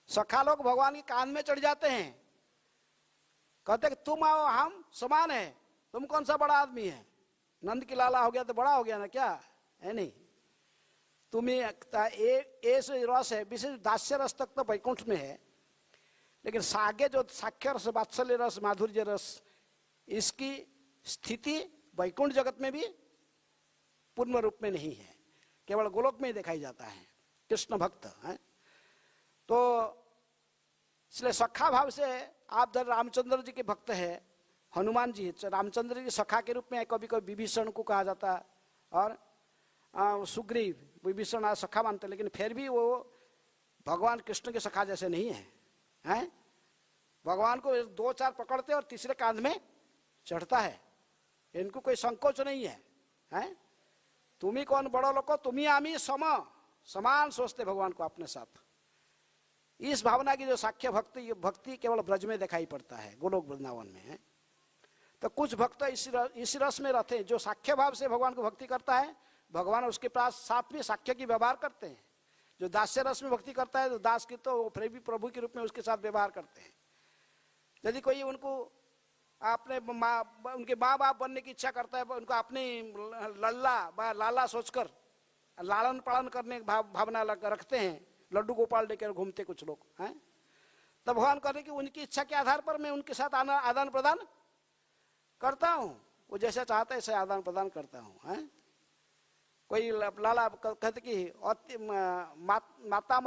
सखा लोग भगवान के कान में चढ़ जाते हैं, कहते कि तुम आओ हम समान है, तुम कौन सा बड़ा आदमी है? नंद की लाला हो गया तो बड़ा हो गया ना क्या? है नहीं। तुम्हें ए से रस है, विशेष दास्य रस तक तो वैकुंठ में है, लेकिन आगे जो साख्य रस, वात्सल्य रस, माधुर्य रस, इसकी स्थिति वैकुंठ जगत में भी पूर्ण रूप में नहीं है, केवल गोलोक में ही दिखाई जाता है। कृष्ण भक्त है तो इसलिए सखा भाव से आप धर रामचंद्र जी के भक्त है, हनुमान जी रामचंद्र जी सखा के रूप में कभी कभी विभीषण को कहा जाता है, और सुग्रीव विभीषण आज सखा मानते, लेकिन फिर भी वो भगवान कृष्ण के सखा जैसे नहीं है, हैं? भगवान को 2-4 पकड़ते और तीसरे कांध में चढ़ता है, इनको कोई संकोच नहीं है, हैं? तुम्ही कौन बड़ो लोग, तुम्ही आमी समान सोचते भगवान को अपने साथ। इस भावना की जो साख्य भक्ति केवल ब्रज में दिखाई पड़ता है, गोलोक वृंदावन में है। तो कुछ भक्त इस रस में रहते हैं, जो साख्य भाव से भगवान को भक्ति करता है, भगवान उसके पास साथ में साख्य की व्यवहार करते हैं। जो दास्य रस में भक्ति करता है तो दास की तो प्रभु के रूप में उसके साथ व्यवहार करते हैं। यदि कोई उनको अपने उनके माँ बाप बनने की इच्छा करता है, उनको अपनी लाला सोचकर लालन पालन करने की भावना रखते हैं, लड्डू गोपाल लेकर घूमते कुछ लोग हैं, तब भगवान करे कि उनकी इच्छा के आधार पर मैं उनके साथ आदान प्रदान करता हूँ, वो जैसा चाहता है ऐसे आदान प्रदान करता हूँ, हैं? कोई लाला कहते कि माता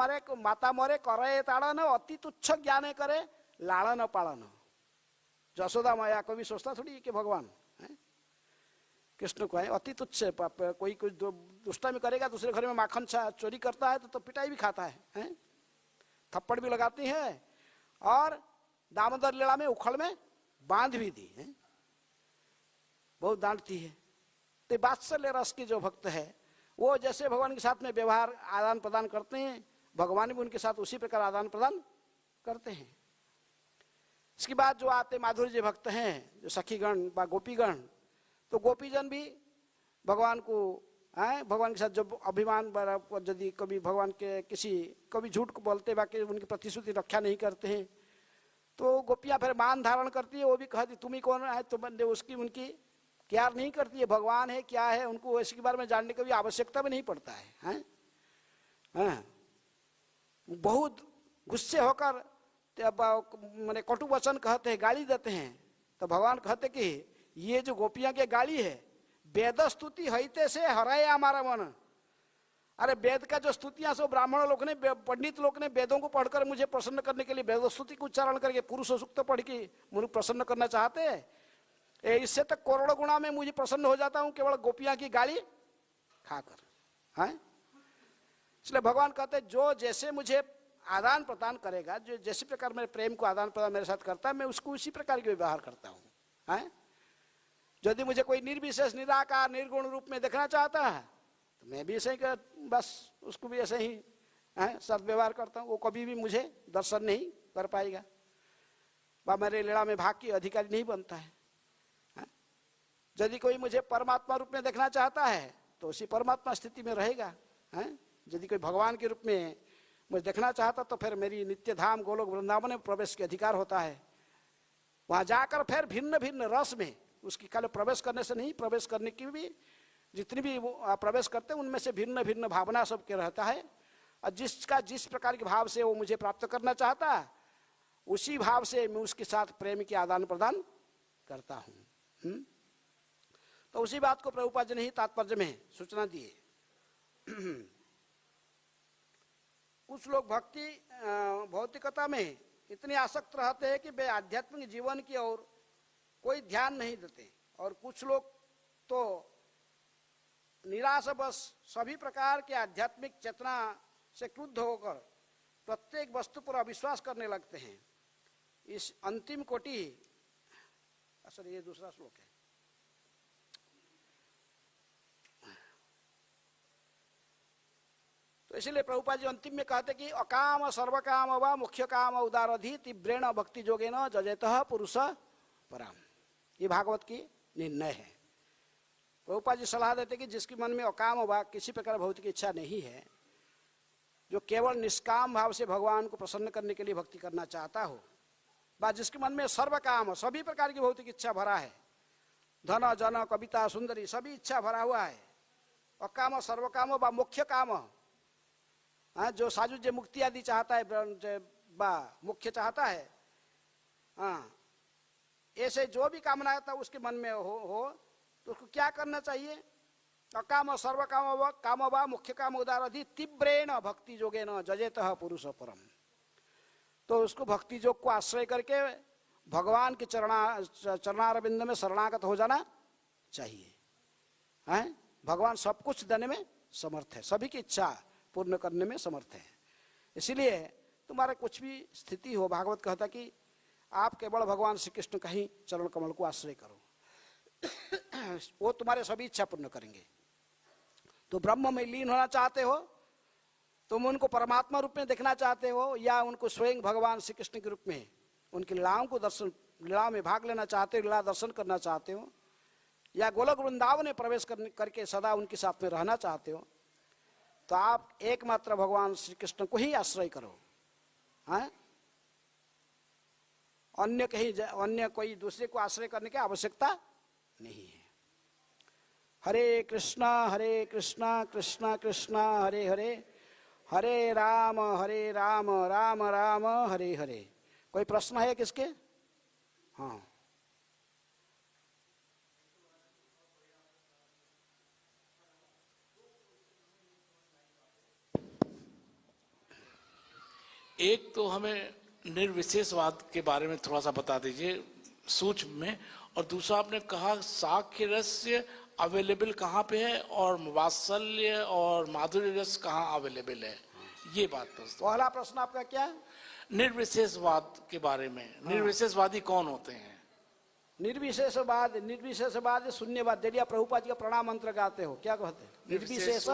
मरे करे ताड़न, अति तुच्छ ज्ञाने करे लाड़न पालन। जसोदा माया को भी सोचता थोड़ी कि भगवान है? कृष्ण को है अति तुच्छ, कोई कुछ दुष्टामी करेगा, दूसरे घर में माखन चोरी करता है तो पिटाई भी खाता है? थप्पड़ भी लगाती है और दामोदर लीला में उखड़ में बांध भी दी है, बहुत डांटती है। तो वात्सल्य रस की जो भक्त है वो जैसे भगवान के साथ में व्यवहार आदान प्रदान करते हैं, भगवान भी उनके साथ उसी प्रकार आदान प्रदान करते हैं। इसके बाद जो आते माधुर्य भक्त हैं, जो सखीगण व गोपीगण, तो गोपीजन भी भगवान को भगवान के साथ जब अभिमान यदि कभी भगवान के कभी झूठ को बोलते बाकी उनकी प्रतिश्रुति रक्षा नहीं करते हैं, तो गोपियां फिर मान धारण करती है, वो भी कहती तुम ही कौन है, तो बंदे उसकी उनकी केयर नहीं करती है, भगवान है क्या है उनको इसके बारे में जानने की भी आवश्यकता भी नहीं पड़ता है, हैं? बहुत गुस्से होकर मैंने कटु वचन कहते हैं, गाली देते हैं, तो भगवान कहते कि ये जो गोपियां के गाली है, वेद स्तुति हईते से हराए हमारा मन। अरे वेद का जो स्तुतियां सो ब्राह्मण लोग ने, पंडित लोग ने वेदों को पढ़कर मुझे प्रसन्न करने के लिए वेद स्तुति को उच्चारण करके पुरुष सूक्त पढ़ के मुझे प्रसन्न करना चाहते हैं, इससे तक करोड़ों गुणा में मुझे प्रसन्न हो जाता हूं केवल गोपियां की गाली खाकर, हैं? इसलिए भगवान कहते हैं जो जैसे मुझे आदान प्रदान करेगा, जो जैसे प्रकार मेरे प्रेम को आदान प्रदान मेरे साथ करता है, मैं उसको उसी प्रकार के व्यवहार करता हूँ, हैं? यदि मुझे कोई निर्विशेष निराकार निर्गुण रूप में देखना चाहता है तो मैं भी ऐसे ही बस उसको भी ऐसे ही सदव्यवहार करता हूँ, वो कभी भी मुझे दर्शन नहीं कर पाएगा, वह मेरे लीला में भाग की अधिकारी नहीं बनता है। यदि कोई मुझे परमात्मा रूप में देखना चाहता है तो उसी परमात्मा स्थिति में रहेगा, हैं? यदि कोई भगवान के रूप में मुझे देखना चाहता तो फिर मेरी नित्य धाम गोलोक वृंदावन में प्रवेश के अधिकार होता है, वहां जाकर फिर भिन्न भिन्न रस में उसकी केवल प्रवेश करने से नहीं, प्रवेश करने की भी जितनी भी प्रवेश करते हैं उनमें से भिन्न भिन्न भावना सबके रहता है, और जिसका जिस प्रकार के भाव से वो मुझे प्राप्त करना चाहता है उसी भाव से मैं उसके साथ प्रेम के आदान प्रदान करता हूँ। तो उसी बात को प्रभुपाद जी ने ही तात्पर्य में सूचना दिए। कुछ लोग भक्ति भौतिकता में इतने आसक्त रहते हैं कि वे आध्यात्मिक जीवन की ओर कोई ध्यान नहीं देते, और कुछ लोग तो निराश बस सभी प्रकार के आध्यात्मिक चेतना से क्रुद्ध होकर प्रत्येक वस्तु पर अविश्वास करने लगते हैं। इस अंतिम कोटि, असल ये दूसरा श्लोक है, तो इसलिए प्रभुपाद जी अंतिम में कहते कि अकाम सर्वकाम व मुख्य काम उदारधि तीव्रेण भक्ति जोगेन जजेतः पुरुष पराम। ये भागवत की निर्णय है। प्रभुपाद जी सलाह देते कि जिसके मन में अकाम व किसी प्रकार भौतिक इच्छा नहीं है, जो केवल निष्काम भाव से भगवान को प्रसन्न करने के लिए भक्ति करना चाहता हो, व जिसके मन में सर्वकाम सभी प्रकार की भौतिक इच्छा भरा है, धन जन कविता सुंदरी सभी इच्छा भरा हुआ है, अकाम सर्वकाम बा मुख्य काम। हाँ, जो साजु जे मुक्ति आदि चाहता है बा मुख्य चाहता है, हाँ, ऐसे जो भी कामना आता उसके मन में हो तो उसको क्या करना चाहिए? अकाम सर्वकाम व काम वा मुख्य काम उदारधि तीव्रेण भक्ति जोगे न जजेत पुरुष परम। तो उसको भक्ति योग को आश्रय करके भगवान के चरणारविंद में शरणागत हो जाना चाहिए। हैं? भगवान सब कुछ देने में समर्थ है, सभी की इच्छा पूर्ण करने में समर्थ है। इसीलिए तुम्हारे कुछ भी स्थिति हो, भागवत कहता कि आप केवल भगवान श्री कृष्ण का ही चरण कमल को आश्रय करो, वो तुम्हारे सभी इच्छा पूर्ण करेंगे। तो ब्रह्म में लीन होना चाहते हो, तुम उनको परमात्मा रूप में देखना चाहते हो, या उनको स्वयं भगवान श्री कृष्ण के रूप में उनकी लीलाओं को दर्शन, लीला में भाग लेना चाहते हो, लीला दर्शन करना चाहते हो, या गोलक वृंदावन में प्रवेश करके सदा उनके साथ में रहना चाहते हो, तो आप एकमात्र भगवान श्री कृष्ण को ही आश्रय करो। हाँ? अन्य कोई दूसरे को आश्रय करने की आवश्यकता नहीं है। हरे कृष्णा कृष्णा कृष्णा हरे हरे, हरे राम राम राम हरे हरे। कोई प्रश्न है किसके? हाँ, एक तो हमें निर्विशेषवाद के बारे में थोड़ा सा बता दीजिए सूक्ष्म में, और दूसरा आपने कहा साख्य रस अवेलेबल कहाँ पे है और वात्सल्य और माधुर्य रस कहाँ अवेलेबल है, ये बात पहला प्रश्न आपका क्या है? निर्विशेषवाद के बारे में। निर्विशेषवादी कौन होते हैं? निर्विशेषवाद शून्यवाद। देखिए प्रभुपाद जी का प्रणाम मंत्र गाते हो, क्या कहते हैं? निर्विशेष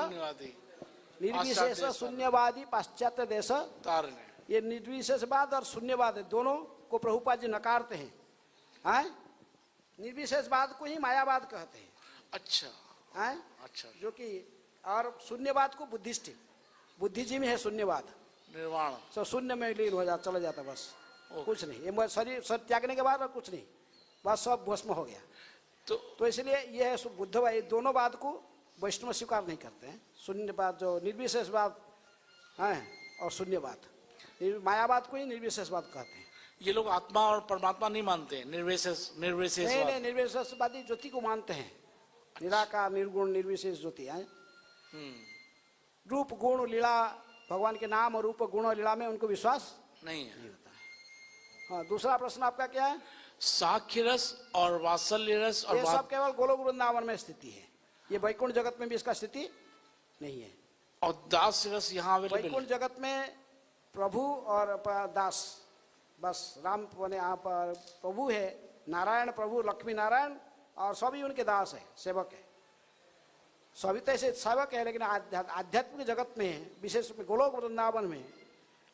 शून्यवादी पाश्चात्य देश तारने। ये निर्विशेषवाद और शून्यवाद दोनों को प्रभुपाद जी नकारते हैं। निर्विशेषवाद को ही मायावाद कहते हैं। अच्छा। अच्छा। जो कि और शून्यवाद को बुद्धिजीवी है शून्यवाद, निर्वाण, सब शून्य में लीन हो जाता, चला जाता, बस कुछ नहीं। ये शरीर त्यागने के बाद और कुछ नहीं, बस सब भस्म हो गया। तो इसलिए ये है बुद्धवाद। ये दोनों बात को वैष्णव स्वीकार नहीं करते हैं। शून्यवाद जो निर्विशेषवाद है और शून्यवाद, मायावाद को ही निर्विशेषवाद कहते हैं। ये लोग आत्मा और परमात्मा नहीं मानते, निर्विशेषवादी ज्योति को मानते हैं। निराकार निर्गुण निर्विशेष ज्योति है। रूप गुण लीला, भगवान के नाम और रूप गुण और लीला में उनको विश्वास नहीं होता है। हाँ, दूसरा प्रश्न आपका क्या है? साख्य रस और वात्सल्य रस, और ये सब केवल गोलोक वृंदावन में स्थिति है, ये वैकुंठ जगत में भी इसका स्थिति नहीं है। और दास रस यहाँ वैकुंठ जगत में प्रभु और दास, बस राम बने आप प्रभु है, नारायण प्रभु लक्ष्मी नारायण, और सभी उनके दास है, सेवक है। सभी तो ऐसे सेवक है, लेकिन आध्यात्मिक जगत में विशेष में गोलोक वृंदावन में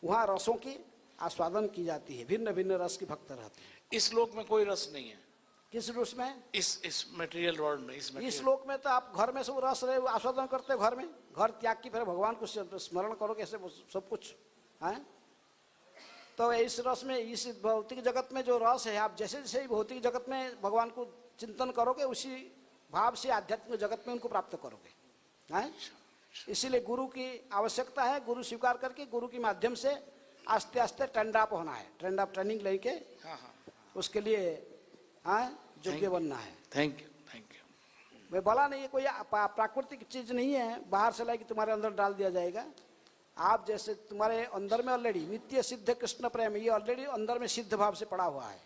वहाँ रसों की आस्वादन की जाती है, भिन्न भिन्न रस के भक्त रहते हैं। इस लोक में कोई रस नहीं है। किस रस में? इस मटेरियल वर्ल्ड में। इस लोक में तो आप घर में सब रस रहे आस्वादन करते हो, घर में, घर त्याग की फिर भगवान को स्मरण करोगे, ऐसे सब कुछ है। तो इस रस में, इस भौतिक जगत में जो रस है, आप जैसे जैसे भौतिक जगत में भगवान को चिंतन करोगे, उसी भाव से आध्यात्मिक जगत में उनको प्राप्त करोगे। हैं? इसीलिए गुरु की आवश्यकता है। गुरु स्वीकार करके गुरु के माध्यम से आस्ते आस्ते ट्रेंड अप होना है, ट्रेंड अप ट्रेनिंग लेके उसके लिए योग्य बनना है। Thank you. मैं बोला नहीं, कोई प्राकृतिक चीज नहीं है बाहर से लाके तुम्हारे अंदर डाल दिया जाएगा। आप जैसे तुम्हारे अंदर में ऑलरेडी नित्य सिद्ध कृष्ण प्रेम, ये ऑलरेडी अंदर में सिद्ध भाव से पड़ा हुआ है।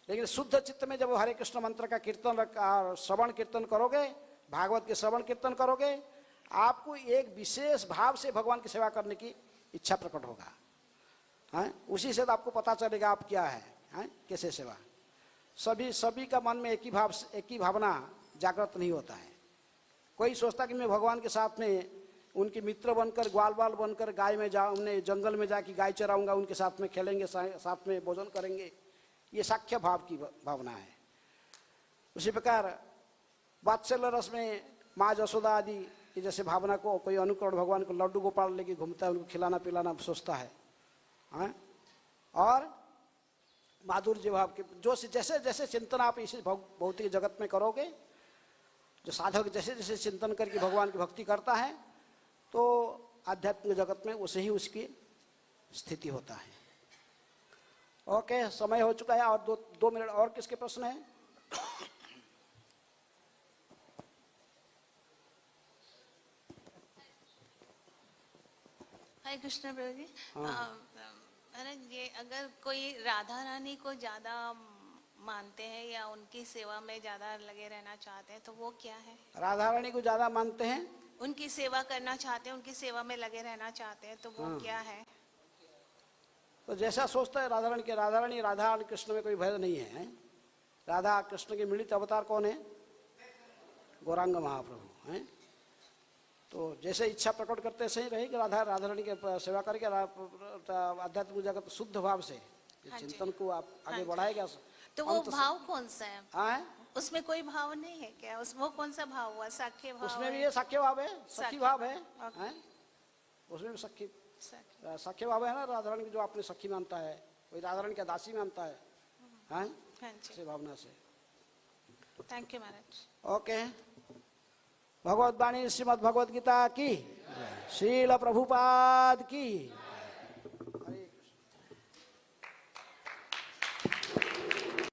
लेकिन शुद्ध चित्त में जब हरे कृष्ण मंत्र का कीर्तन श्रवण कीर्तन करोगे, भागवत के श्रवण कीर्तन करोगे, आपको एक विशेष भाव से भगवान की सेवा करने की इच्छा प्रकट होगा। उसी से तो आपको पता चलेगा आप क्या है, कैसे सेवा। सभी का मन में एक ही भावना जागृत नहीं होता है। कोई सोचता कि मैं भगवान के साथ में उनके मित्र बनकर, ग्वाल बाल बनकर गाय में उन्हें जंगल में जाके गाय चराऊंगा, उनके साथ में खेलेंगे, साथ में भोजन करेंगे, ये साख्य भाव की भावना है। उसी प्रकार वात्सल्य रस में माँ जसोदा आदि की जैसे भावना को कोई अनुकरण, भगवान को लड्डू गोपाल लेके घूमता है, उनको खिलाना पिलाना सोचता है। और माधुर्य भाव के जो जैसे जैसे चिंतन आप इसी भौतिक जगत में करोगे, जो साधक जैसे जैसे चिंतन करके भगवान की भक्ति करता है तो आध्यात्मिक जगत में उसे ही उसकी स्थिति होता है। ओके, समय हो चुका है और दो मिनट और किसके प्रश्न है? हरे कृष्ण प्रभु जी। महाराज ये अगर कोई राधा रानी को ज्यादा मानते हैं या उनकी सेवा में ज्यादा लगे रहना चाहते हैं तो वो क्या है? राधा रानी को ज्यादा मानते हैं, उनकी सेवा करना चाहते हैं, उनकी सेवा में लगे रहना चाहते हैं तो वो क्या है? तो जैसा सोचता है राधा रानी के, राधा रानी राधा और कृष्ण में कोई भेद नहीं है। राधा कृष्ण के मिलित अवतार कौन है? गौरांग महाप्रभु हैं। तो जैसे इच्छा प्रकट करते सही रहेगी राधा रानी के सेवा करके आध्यात्मिक जगत शुद्ध भाव से चिंतन को आप आगे बढ़ाएगा। तो वो भाव कौन सा है? हाँ, उसमें कोई भाव नहीं है क्या? वो कौन सा भाव हुआ? साख्य भाव? उसमें भी ये साख्य भाव है, सखी भाव है, उसमें भी साख्य भाव है ना। राधा रानी की जो आपने सखी मानता है वही राधा रानी का दासी मानता है, हाँ जी, भावना से। Thank you Maharaj. ओके, भगवत वाणी श्रीमद् भगवद गीता की, श्रील प्रभुपाद की।